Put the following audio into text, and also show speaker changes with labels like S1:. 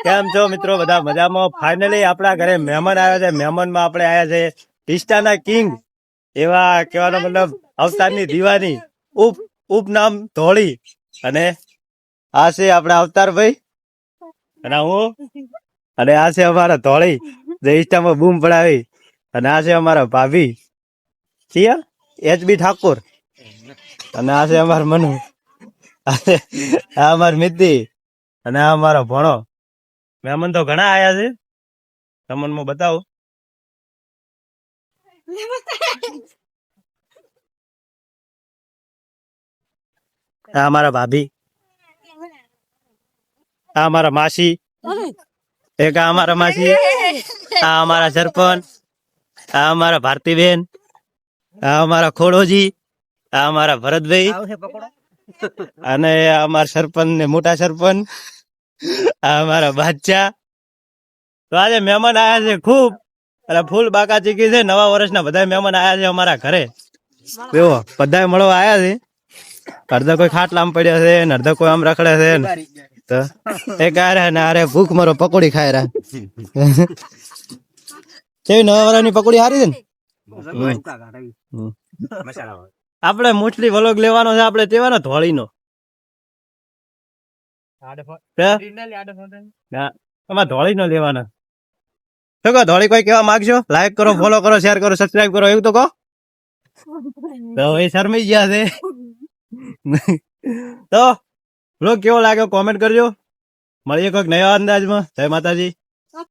S1: કેમ છો મિત્રો? બધા મજામાં? ફાઇનલી આપણા ઘરે મહેમાન આવ્યા છે. મહેમાનમાં આપણે આવ્યા છે ટીસ્ટાના કિંગ, એવા કહેવાનો મતલબ અવતારની દીવાની, ઉપનામ ધોળી. અને આ છે આપણા અવતારભાઈ અને હું, અને આ છે અમારા ધોળી જે ઇન્સ્ટામાં બૂમ પડાવી. અને આ છે અમારા ભાભી સિયા HB ઠાકોર. અને આ છે અમાર મનુ, આ અમાર મિત્તી, અને આ અમારો ભણો. મહેમાન તો ઘણા આયા છે, તમને હું બતાવું. આ અમારા ભાભી, આ અમારા માસી, એક આ અમારા માસી, આ અમારા સરપંચ, આ અમારા ભારતીબેન, આ અમારા ખોડોજી, આ અમારા ભરતભાઈ, અને આ અમારા સરપંચ ને મોટા સરપંચ, આ અમારા બાદશાહ. તો આજે મહેમાન આયા છે ખૂબ, એટલે ફૂલ બાકા ચીકી છે. નવા વર્ષના બધા મહેમાન આયા છે અમારા ઘરે. એવો બધા મળવા આયા છે. અડધા કોઈ ખાટલામાં પડ્યા છે ને અડધા કોઈ આમ રખડે છે ને. તો એક આરે ને આરે ભૂખ મારો પકોડી ખાય રહ્યા. કેવી નવા વર્ષની પકોડી હારી છે ને. આપણે મોસ્ટલી વ્લોગ લેવાનો છે આપણે તેવાનો ધોળીનો. તમારે ધોળી નો લેવાના. શું કહો ધોળી કોઈ કેવા માંગશો? લાઈક કરો, ફોલો કરો, શેર કરો, સબસ્ક્રાઇબ કરો, એવું તો કહો. તો એ શરમાઈ ગયા છે. તો બ્લોગ કેવો લાગ્યો કોમેન્ટ કરજો. મળીએ કોઈક નવા અંદાજમાં. જય માતાજી.